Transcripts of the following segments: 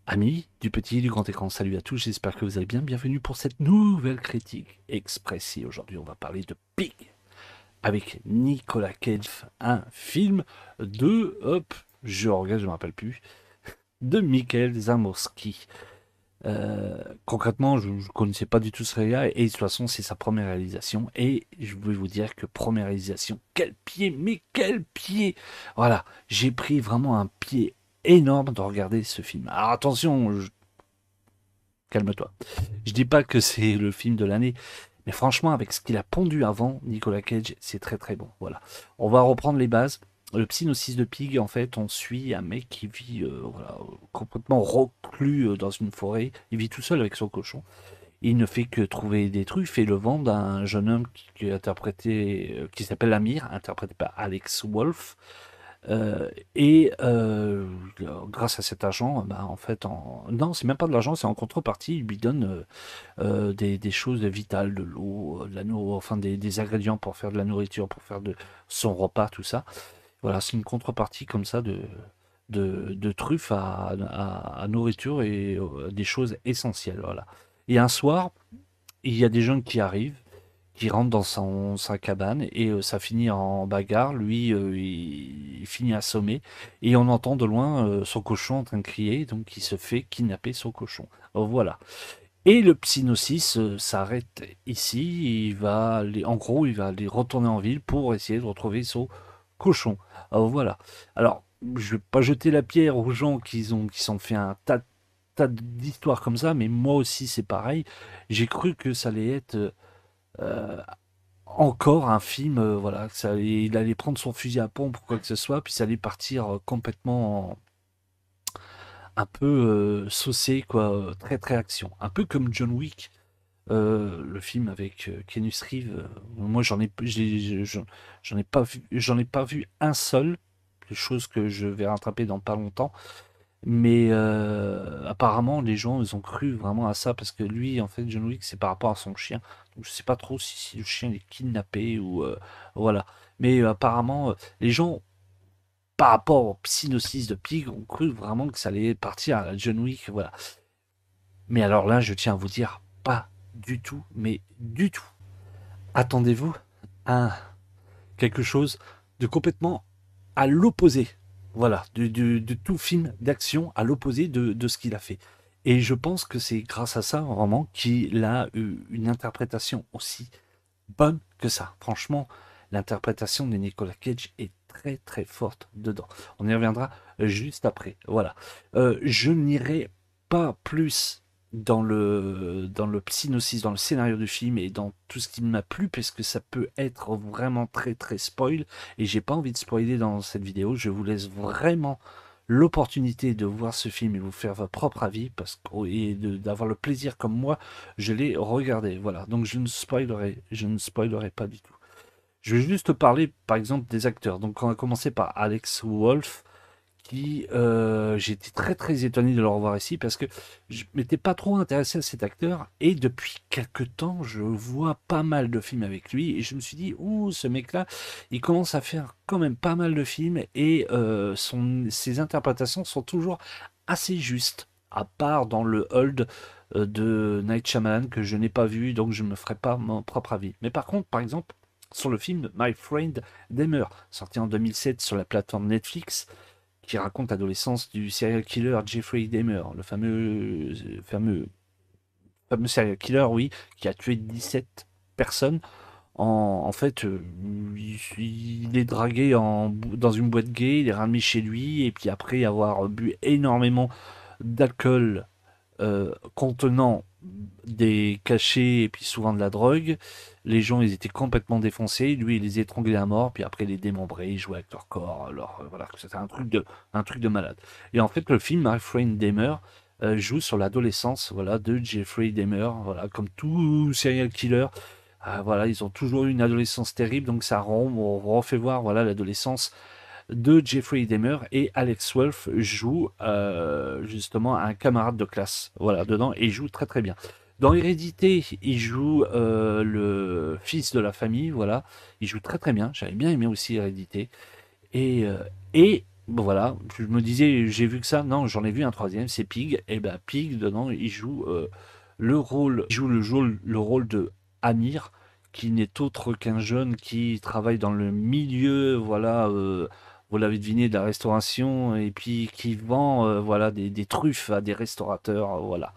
Amis du petit et du grand écran, salut à tous, j'espère que vous allez bien. Bienvenue pour cette nouvelle critique express. Et aujourd'hui, on va parler de Pig avec Nicolas Cage, un film de, hop, je regarde, je ne me rappelle plus, de Michael Zamorsky. Concrètement, je ne connaissais pas du tout ce réalisateur et de toute façon, c'est sa première réalisation. Et je vais vous dire que première réalisation, quel pied, mais quel pied! Voilà, j'ai pris vraiment un pied énorme de regarder ce film. Alors attention, calme-toi. Je dis pas que c'est le film de l'année, mais franchement, avec ce qu'il a pondu avant, Nicolas Cage, c'est très très bon. Voilà. On va reprendre les bases. Le Psygnosis de Pig, en fait, on suit un mec qui vit voilà, complètement reclus dans une forêt. Il vit tout seul avec son cochon. Il ne fait que trouver des truffes et le vendre à un jeune homme qui est interprété, qui s'appelle Amir, interprété par Alex Wolff. Grâce à cet argent, bah, en fait, non, c'est même pas de l'argent, c'est en contrepartie, il lui donne des choses vitales, de l'eau, de la enfin des ingrédients pour faire de la nourriture, pour faire de son repas, tout ça. Voilà, c'est une contrepartie comme ça de truffes à nourriture et des choses essentielles. Voilà. Et un soir, il y a des gens qui arrivent, qui rentre dans sa cabane et ça finit en bagarre. Lui, il finit assommé et on entend de loin son cochon en train de crier, donc il se fait kidnapper son cochon. Voilà. Et le Psygnosis s'arrête ici. Il va aller, en gros, il va aller retourner en ville pour essayer de retrouver son cochon. Voilà. Alors, je vais pas jeter la pierre aux gens qui sont fait un tas d'histoires comme ça, mais moi aussi c'est pareil. J'ai cru que ça allait être euh, encore un film, voilà, il allait prendre son fusil à pompe ou quoi que ce soit, puis ça allait partir complètement un peu saucé, quoi, très très action. Un peu comme John Wick, le film avec Keanu Reeves. Moi, j'en ai pas vu un seul, chose que je vais rattraper dans pas longtemps. Mais apparemment, les gens, ils ont cru vraiment à ça parce que lui, en fait, John Wick, c'est par rapport à son chien. Donc, je sais pas trop si le chien est kidnappé ou voilà. Mais apparemment, les gens, par rapport au Psygnosis de Pig, ont cru vraiment que ça allait partir à la John Wick. Voilà. Mais alors là, je tiens à vous dire, pas du tout, mais du tout. Attendez-vous à quelque chose de complètement à l'opposé. Voilà, de tout film d'action à l'opposé de ce qu'il a fait. Et je pense que c'est grâce à ça, vraiment, qu'il a eu une interprétation aussi bonne que ça. Franchement, l'interprétation de Nicolas Cage est très très forte dedans. On y reviendra juste après. Voilà. Je n'irai pas plus dans le psygnosis, dans le scénario du film et dans tout ce qui m'a plu, parce que ça peut être vraiment très très spoil, et j'ai pas envie de spoiler dans cette vidéo. Je vous laisse vraiment l'opportunité de voir ce film et vous faire votre propre avis et d'avoir le plaisir comme moi je l'ai regardé. Voilà, donc je ne spoilerai pas du tout. Je vais juste parler par exemple des acteurs. Donc on va commencer par Alex Wolff, qui j'étais très très étonné de le revoir ici parce que je m'étais pas trop intéressé à cet acteur et depuis quelque temps je vois pas mal de films avec lui et je me suis dit ouh, ce mec là il commence à faire quand même pas mal de films et ses interprétations sont toujours assez justes, à part dans le Hold de Night Shyamalan que je n'ai pas vu, donc je ne me ferai pas mon propre avis. Mais par contre, par exemple, sur le film My Friend Dahmer, sorti en 2007 sur la plateforme Netflix, qui raconte l'adolescence du serial killer Jeffrey Dahmer, le fameux serial killer, oui, qui a tué 17 personnes. En fait, il est dragué dans une boîte gay, il est ramené chez lui, et puis après avoir bu énormément d'alcool contenant des cachets et puis souvent de la drogue. Les gens, ils étaient complètement défoncés. Lui, il les étranglait à mort, puis après, il les démembrait, il jouait avec leur corps. Alors, voilà, c'était un truc de malade. Et en fait, le film, My Friend Dahmer, joue sur l'adolescence, voilà, de Jeffrey Dahmer, voilà, comme tout serial killer. Voilà, ils ont toujours eu une adolescence terrible, donc on refait voir, voilà, l'adolescence de Jeffrey Dahmer, et Alex Wolff joue justement un camarade de classe, voilà, dedans, et il joue très très bien. Dans Hérédité, il joue le fils de la famille, voilà, il joue très très bien, j'avais bien aimé aussi Hérédité, et, euh, et Bon, voilà, je me disais, j'ai vu que ça, non, j'en ai vu un troisième, c'est Pig, et ben Pig, dedans, il joue le rôle de Amir, qui n'est autre qu'un jeune qui travaille dans le milieu, voilà, vous l'avez deviné, de la restauration, et puis qui vend, voilà, des truffes à des restaurateurs, voilà.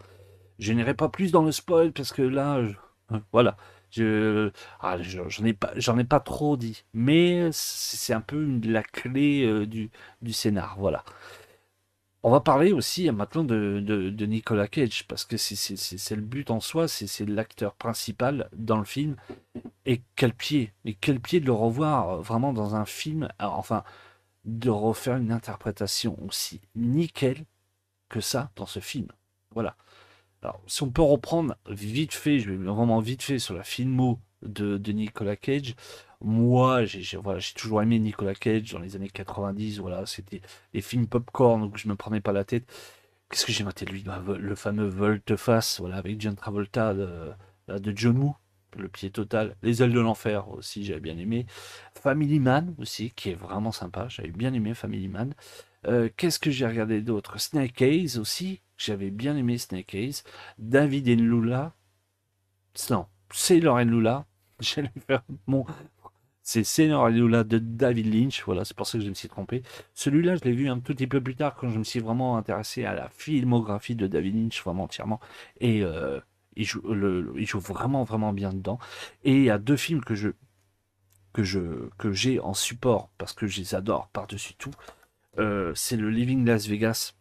Je n'irai pas plus dans le spoil parce que là, voilà, je, j'en ai pas trop dit, mais c'est un peu la clé du scénar, voilà. On va parler aussi maintenant de Nicolas Cage parce que c'est le but en soi, c'est l'acteur principal dans le film. Et quel pied de le revoir vraiment dans un film, enfin, de refaire une interprétation aussi nickel que ça dans ce film. Voilà. Alors, si on peut reprendre vite fait, je vais vraiment vite fait sur la filmo de Nicolas Cage. Moi, voilà, j'ai toujours aimé Nicolas Cage dans les années 90. Voilà, c'était les films popcorn où je me prenais pas la tête. Qu'est-ce que j'ai maté de lui? Bah, le fameux Volte-Face, voilà, avec John Travolta de John Woo, le pied total. Les ailes de l'enfer aussi, j'avais bien aimé. Family Man aussi, qui est vraiment sympa. J'avais bien aimé Family Man. Qu'est-ce que j'ai regardé d'autre? Snake Eyes aussi, j'avais bien aimé Snake Eyes. David et Lula, non, c'est Lauren Lula. J'allais faire mon. C'est Lauren Lula de David Lynch, voilà, c'est pour ça que je me suis trompé. Celui-là, je l'ai vu un tout petit peu plus tard quand je me suis vraiment intéressé à la filmographie de David Lynch, vraiment entièrement. Et il joue vraiment, vraiment bien dedans. Et il y a deux films que j'ai en support parce que je les adore par-dessus tout. C'est le Living Las Vegas,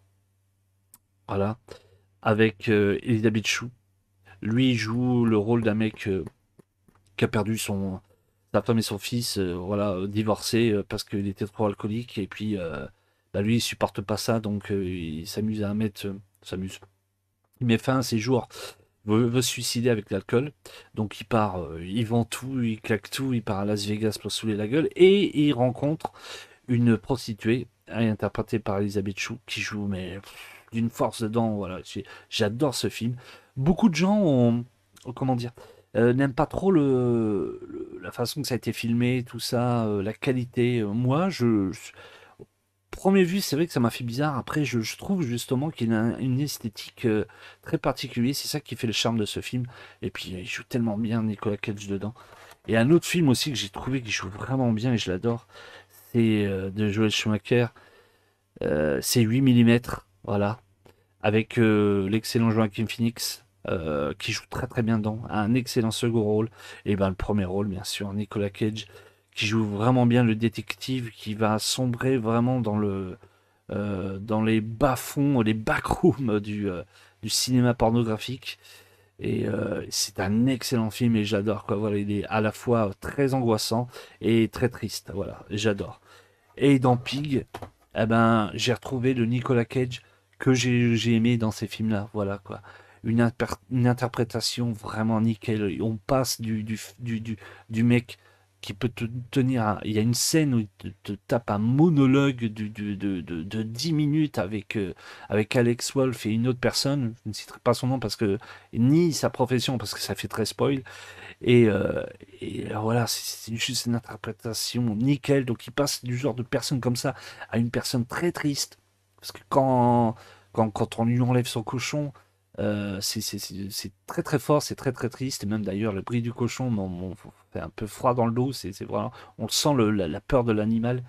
voilà, avec Elisabeth Chou. Lui, il joue le rôle d'un mec qui a perdu sa femme et son fils, voilà, divorcés parce qu'il était trop alcoolique. Et puis, bah, lui, il supporte pas ça, donc il s'amuse à s'amuse. Il met fin à ses jours, veut se suicider avec l'alcool. Donc il part, il vend tout, il claque tout, il part à Las Vegas pour se saouler la gueule. Et il rencontre une prostituée, interprétée par Elisabeth Chou, qui joue mais d'une force dedans. Voilà, j'adore ce film. Beaucoup de gens comment dire, n'aiment pas trop la façon que ça a été filmé, tout ça, la qualité. Moi, premier vue, c'est vrai que ça m'a fait bizarre. Après, je trouve justement qu'il a une esthétique très particulière. C'est ça qui fait le charme de ce film. Et puis, il joue tellement bien Nicolas Cage dedans. Et un autre film aussi que j'ai trouvé qui joue vraiment bien et je l'adore, c'est de Joel Schumacher. C'est 8 millimètres, voilà, avec l'excellent Joaquin Phoenix, qui joue très très bien dedans, un excellent second rôle, et ben le premier rôle bien sûr, Nicolas Cage, qui joue vraiment bien le détective, qui va sombrer vraiment dans les bas-fonds, les backrooms du cinéma pornographique. Et c'est un excellent film et j'adore quoi. Voilà, il est à la fois très angoissant et très triste. Voilà, j'adore. Et dans Pig, eh ben, j'ai retrouvé le Nicolas Cage que j'ai aimé dans ces films-là. Voilà quoi. Une interprétation vraiment nickel. On passe du mec qui peut te tenir. Il y a une scène où il te tape un monologue de 10 minutes avec Alex Wolff et une autre personne. Je ne citerai pas son nom parce que, ni sa profession parce que ça fait très spoil. Et, euh, voilà, c'est juste une interprétation nickel. Donc il passe du genre de personne comme ça à une personne très triste. Parce que quand on lui enlève son cochon, c'est très très fort, c'est très très triste. Et même d'ailleurs, le bruit du cochon m'en fait un peu froid dans le dos. C'est vraiment, on sent la peur de l'animal,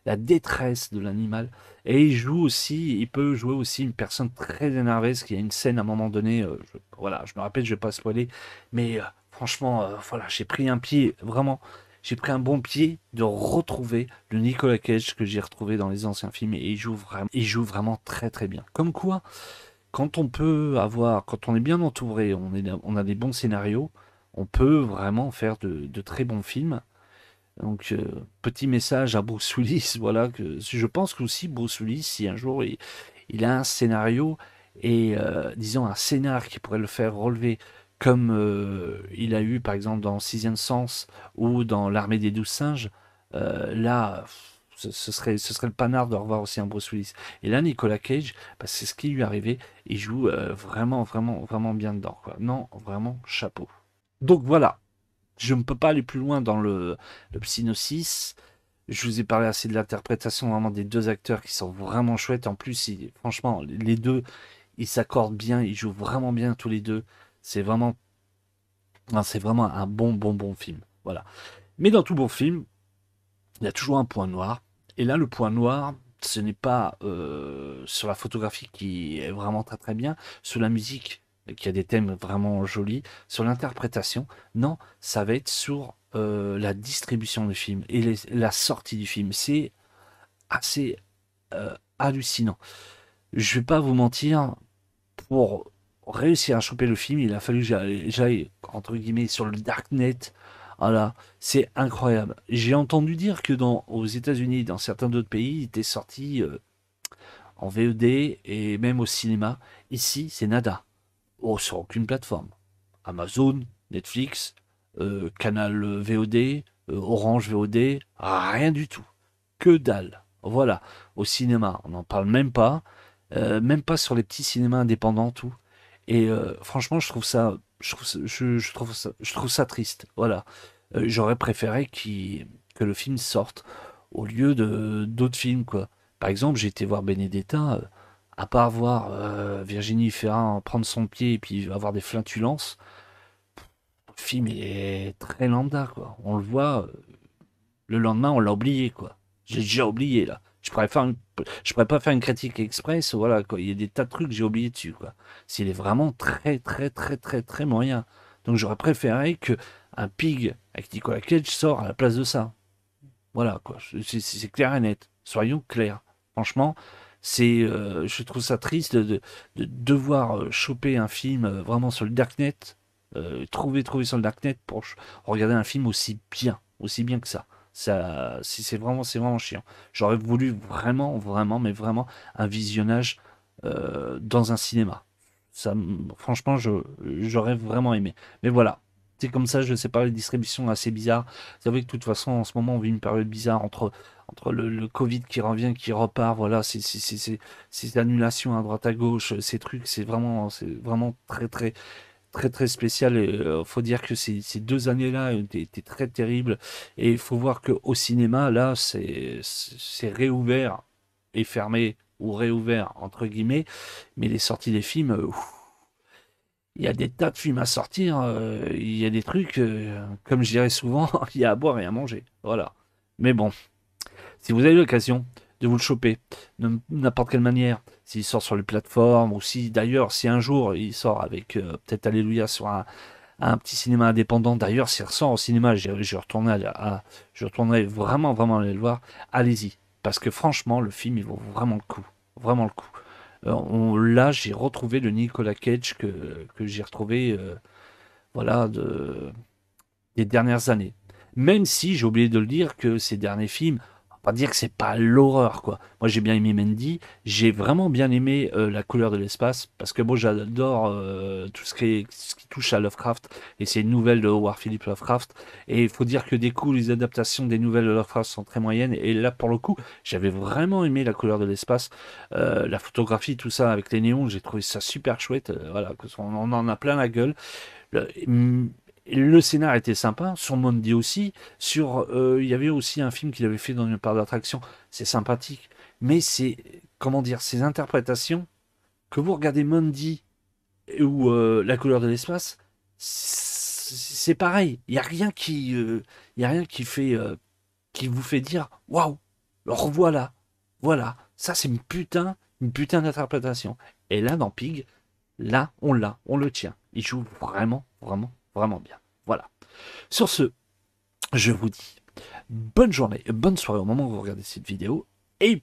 la détresse de l'animal. Et il peut jouer aussi une personne très énervée, parce qu'il y a une scène à un moment donné, voilà, je me rappelle, je vais pas spoiler, mais franchement, voilà, j'ai pris un pied, vraiment, j'ai pris un bon pied de retrouver le Nicolas Cage que j'ai retrouvé dans les anciens films, et il joue vraiment très très bien. Comme quoi, quand on est bien entouré, on a des bons scénarios, on peut vraiment faire de très bons films. Donc, petit message à Bruce Willis, voilà, que je pense que aussi Bruce Willis, si un jour il a un scénario et disons un scénar qui pourrait le faire relever comme il a eu par exemple dans Sixième Sens ou dans L'Armée des 12 singes, là, ce serait le panard de revoir aussi un Bruce Willis. Et là, Nicolas Cage, bah, c'est ce qui lui est arrivé, il joue vraiment, vraiment, vraiment bien dedans, quoi. Non, vraiment, chapeau. Donc voilà, je ne peux pas aller plus loin dans le synopsis. Je vous ai parlé assez de l'interprétation vraiment des deux acteurs qui sont vraiment chouettes. En plus, franchement, les deux, ils s'accordent bien, ils jouent vraiment bien tous les deux. C'est vraiment, non, c'est vraiment un bon film. Voilà. Mais dans tout bon film, il y a toujours un point noir. Et là, le point noir, ce n'est pas sur la photographie qui est vraiment très bien, sur la musique qui a des thèmes vraiment jolis, sur l'interprétation. Non, ça va être sur la distribution du film et la sortie du film. C'est assez hallucinant. Je vais pas vous mentir, pour réussir à choper le film, il a fallu que j'aille, entre guillemets, sur le darknet. Voilà, c'est incroyable. J'ai entendu dire que aux États-Unis, dans certains d'autres pays, il était sorti en VOD et même au cinéma. Ici, c'est nada. Oh, sur aucune plateforme. Amazon, Netflix, Canal VOD, Orange VOD, rien du tout. Que dalle. Voilà, au cinéma, on n'en parle même pas sur les petits cinémas indépendants, tout. Et franchement, je trouve ça triste. Voilà. J'aurais préféré que le film sorte au lieu de d'autres films, quoi. Par exemple, j'ai été voir Benedetta, à part voir Virginie Ferrin prendre son pied et puis avoir des flatulences, le film est très lambda, quoi. On le voit, le lendemain, on l'a oublié, quoi. J'ai déjà oublié, là. Je pourrais pas faire une critique express, voilà, quoi. Il y a des tas de trucs que j'ai oublié dessus, quoi. S'il est vraiment très moyen. Donc j'aurais préféré que un Pig avec Nicolas Cage sort à la place de ça. Voilà, quoi. C'est clair et net. Soyons clairs. Franchement, je trouve ça triste de devoir choper un film vraiment sur le Darknet, trouver sur le Darknet pour regarder un film aussi bien que ça. C'est vraiment chiant. J'aurais voulu mais vraiment un visionnage dans un cinéma. Franchement, j'aurais vraiment aimé. Mais voilà, c'est comme ça, je sais pas, les distributions assez bizarres. C'est vrai que de toute façon, en ce moment, on vit une période bizarre entre le Covid qui revient, qui repart. Voilà, ces annulations à droite à gauche, ces trucs, c'est vraiment très spécial. Et faut dire que ces 2 années-là étaient très terribles. Et il faut voir qu'au cinéma, là, c'est réouvert et fermé ou réouvert entre guillemets. Mais les sorties des films, il y a des tas de films à sortir. Il y a des trucs, comme je dirais souvent, il y a à boire et à manger. Voilà. Mais bon, si vous avez l'occasion de vous le choper, de n'importe quelle manière, s'il sort sur les plateformes, ou si d'ailleurs, si un jour il sort avec peut-être Alléluia sur un petit cinéma indépendant, d'ailleurs, s'il ressort au cinéma, je retournerai vraiment aller le voir, allez-y. Parce que franchement, le film, il vaut vraiment le coup. Vraiment le coup. Là, j'ai retrouvé le Nicolas Cage que j'ai retrouvé voilà, des dernières années. Même si, j'ai oublié de le dire, que ces derniers films, on va pas dire que c'est pas l'horreur, quoi. Moi, j'ai bien aimé Mandy, j'ai vraiment bien aimé La couleur de l'espace, parce que moi, j'adore tout ce qui touche à Lovecraft, et c'est une nouvelle de Howard Philip Lovecraft, et il faut dire que des coups, les adaptations des nouvelles de Lovecraft sont très moyennes, et là, pour le coup, j'avais vraiment aimé La couleur de l'espace, la photographie, tout ça, avec les néons, j'ai trouvé ça super chouette, voilà, on en a plein la gueule. Le scénar était sympa, sur Mondi aussi. Il y avait aussi un film qu'il avait fait dans une part d'attraction. C'est sympathique, mais comment dire, ces interprétations que vous regardez Mondi ou La couleur de l'espace, c'est pareil. Il y a rien qui vous fait dire, waouh, le revoilà, voilà. Ça c'est une putain d'interprétation. Et là dans Pig, là on le tient. Il joue vraiment bien. Voilà. Sur ce, je vous dis bonne journée, bonne soirée au moment où vous regardez cette vidéo. Et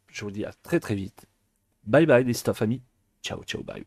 je vous dis à très vite. Bye bye les stuff amis. Ciao, bye.